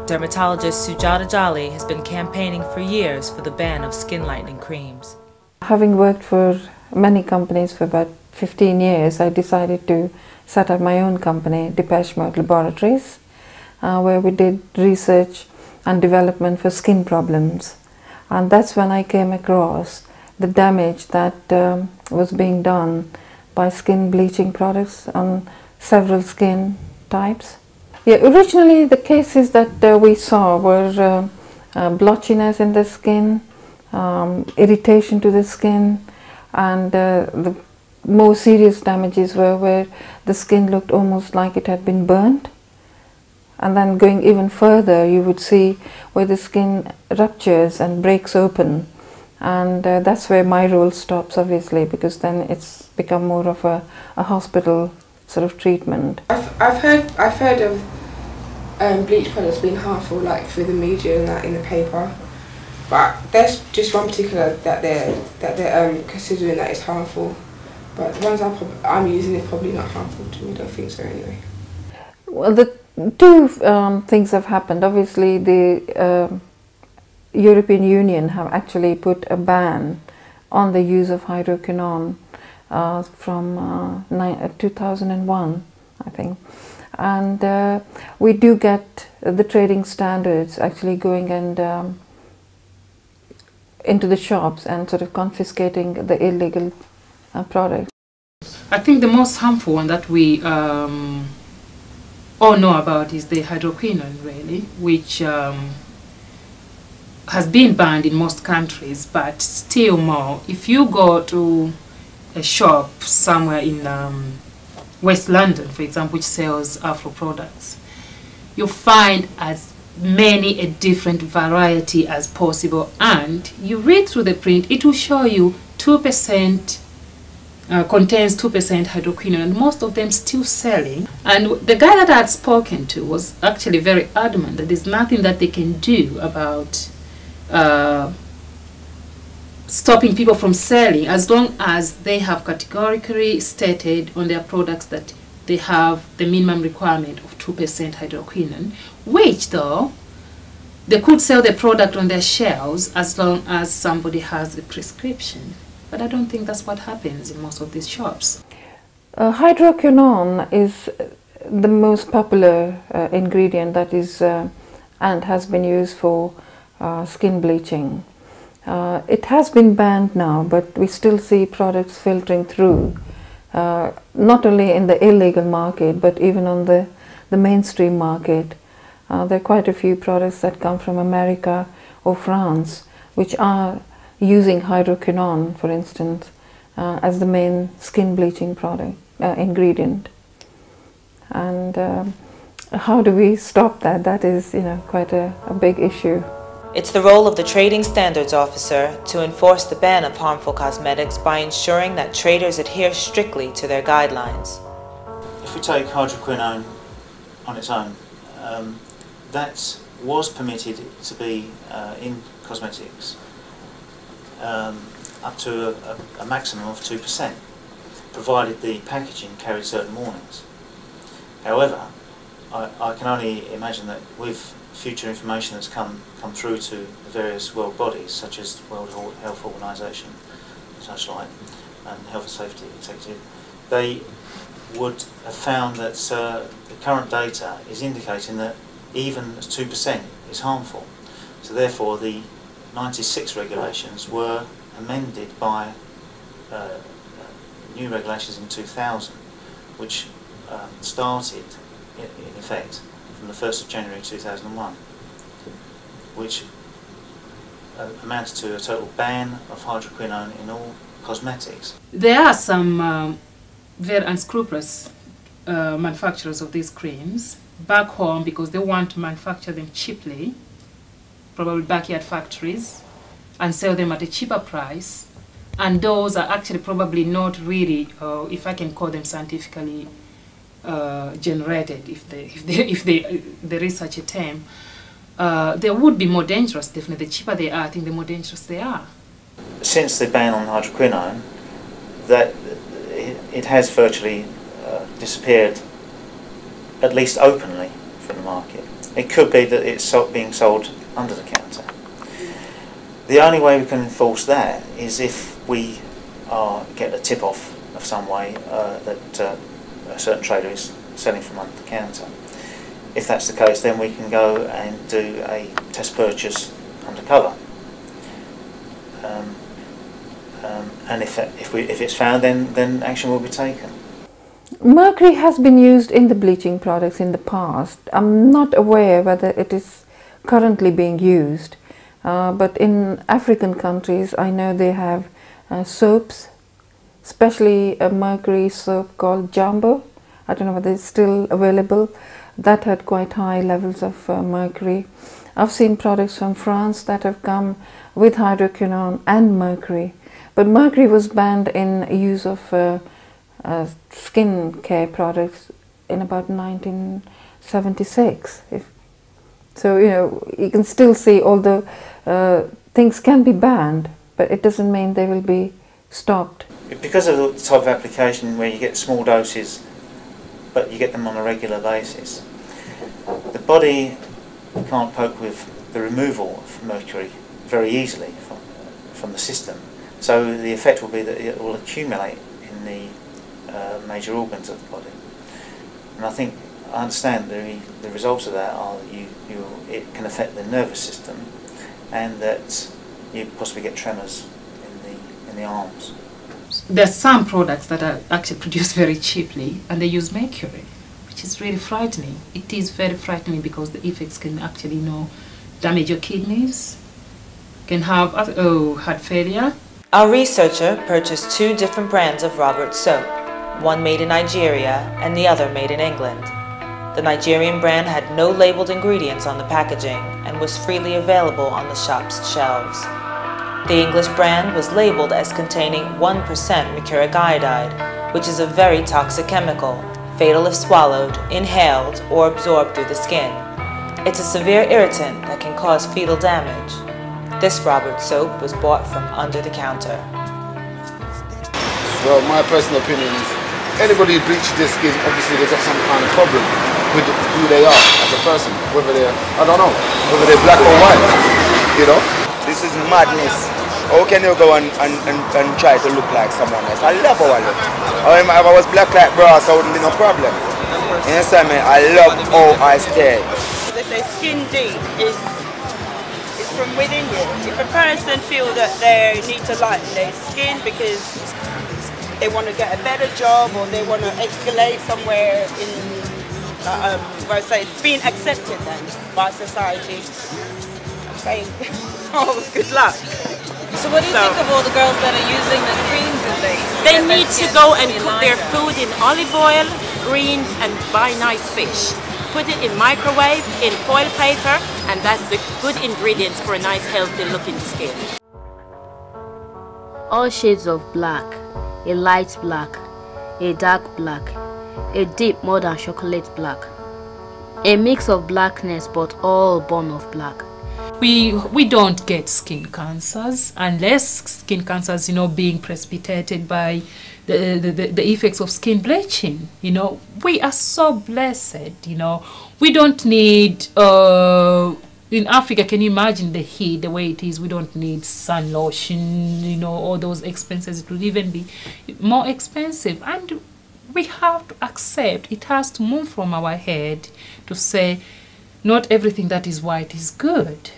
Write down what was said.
Dermatologist Sujata Jolly has been campaigning for years for the ban of skin lightening creams. Having worked for many companies for about 15 years, I decided to set up my own company, Depeche Mode Laboratories, where we did research and development for skin problems. And that's when I came across the damage that was being done by skin bleaching products on several skin types. Yeah, originally the cases that we saw were blotchiness in the skin, irritation to the skin, and the more serious damages were where the skin looked almost like it had been burnt. And then going even further, you would see where the skin ruptures and breaks open. And that's where my role stops, obviously, because then it's become more of a hospital sort of treatment. I've heard of bleach products being harmful, like through the media and that in the paper. But there's just one particular that they're considering that it's harmful. But the ones I'm using is probably not harmful to me. I don't think so anyway. Well, the two things have happened. Obviously, the European Union have actually put a ban on the use of hydroquinone from 2001, I think. And we do get the trading standards actually going and into the shops and sort of confiscating the illegal products. I think the most harmful one that we all know about is the hydroquinone, really, which has been banned in most countries, but still more. If you go to a shop somewhere in West London, for example, which sells Afro products, you'll find as many a different variety as possible, and you read through the print, it will show you 2% contains 2% hydroquinone, and most of them still selling. And the guy that I had spoken to was actually very adamant that there's nothing that they can do about stopping people from selling, as long as they have categorically stated on their products that they have the minimum requirement of 2% hydroquinone, which though they could sell the product on their shelves as long as somebody has a prescription. But I don't think that's what happens in most of these shops. Hydroquinone is the most popular ingredient that is and has been used for skin bleaching. It has been banned now, but we still see products filtering through, not only in the illegal market, but even on the mainstream market. There are quite a few products that come from America or France, which are using hydroquinone, for instance, as the main skin bleaching product ingredient. And how do we stop that? That is, quite a big issue. It's the role of the Trading Standards Officer to enforce the ban of harmful cosmetics by ensuring that traders adhere strictly to their guidelines. If we take hydroquinone on its own, that was permitted to be in cosmetics up to a maximum of 2%, provided the packaging carried certain warnings. However, I can only imagine that with future information that's come through to the various world bodies, such as the World Health Organization, such like, and Health and Safety Executive, they would have found that the current data is indicating that even 2% is harmful. So therefore the 96 regulations were amended by new regulations in 2000, which started in effect from the 1st of January 2001, which amounts to a total ban of hydroquinone in all cosmetics. There are some very unscrupulous manufacturers of these creams back home because they want to manufacture them cheaply, probably backyard factories, and sell them at a cheaper price. And those are actually probably not really, if I can call them scientifically generated, if there is such a term. They would be more dangerous, definitely. The cheaper they are, I think the more dangerous they are. Since the ban on hydroquinone, that it has virtually disappeared, at least openly, from the market. It could be that it's being sold under the counter. The only way we can enforce that is if we get a tip-off of some way that a certain trader is selling from under the counter. If that's the case, then we can go and do a test purchase undercover. And if it's found, then action will be taken. Mercury has been used in the bleaching products in the past. I'm not aware whether it is currently being used, but in African countries I know they have soaps, especially a mercury soap called Jumbo. I don't know whether it's still available. That had quite high levels of mercury. I've seen products from France that have come with hydroquinone and mercury, but mercury was banned in use of skin care products in about 1976. So, you know, you can still see, although things can be banned, but it doesn't mean they will be stopped. Because of the type of application where you get small doses, but you get them on a regular basis, the body can't cope with the removal of mercury very easily from the system. So the effect will be that it will accumulate in the major organs of the body. And I understand the results of that are that it can affect the nervous system, and that you possibly get tremors in the arms. There's some products that are actually produced very cheaply and they use mercury, which is really frightening. It is very frightening because the effects can actually, you know, damage your kidneys, can have heart failure. Our researcher purchased 2 different brands of Robert soap, one made in Nigeria and the other made in England. The Nigerian brand had no labeled ingredients on the packaging and was freely available on the shop's shelves. The English brand was labeled as containing 1% mercuric iodide, which is a very toxic chemical, fatal if swallowed, inhaled, or absorbed through the skin. It's a severe irritant that can cause fetal damage. This Robert soap was bought from under the counter. Well, my personal opinion is anybody who bleaches their skin, obviously they've got some kind of problem with who they are as a person, whether they're, I don't know, whether they're black or white, you know? This is madness. How can you go and try to look like someone else? I love how I look. If I was black like brass, I wouldn't be no problem. You understand me? I love how I stay. They say skin deep is from within you. If a person feels that they need to lighten their skin because they want to get a better job or they want to escalate somewhere in, well, say, being accepted then by society, I'm saying, oh, good luck. So what do you think of all the girls that are using the creams and things? They need to go and cook their food in olive oil, greens, and buy nice fish. Put it in microwave, in foil paper, and that's the good ingredients for a nice healthy looking skin. All shades of black, a light black, a dark black, a deep more than chocolate black. A mix of blackness but all born of black. We don't get skin cancers unless skin cancers, you know, being precipitated by the effects of skin bleaching. You know, we are so blessed. You know, we don't need in Africa. Can you imagine the heat, the way it is? We don't need sun lotion. You know, all those expenses. It would even be more expensive, and we have to accept it has to move from our head to say not everything that is white is good.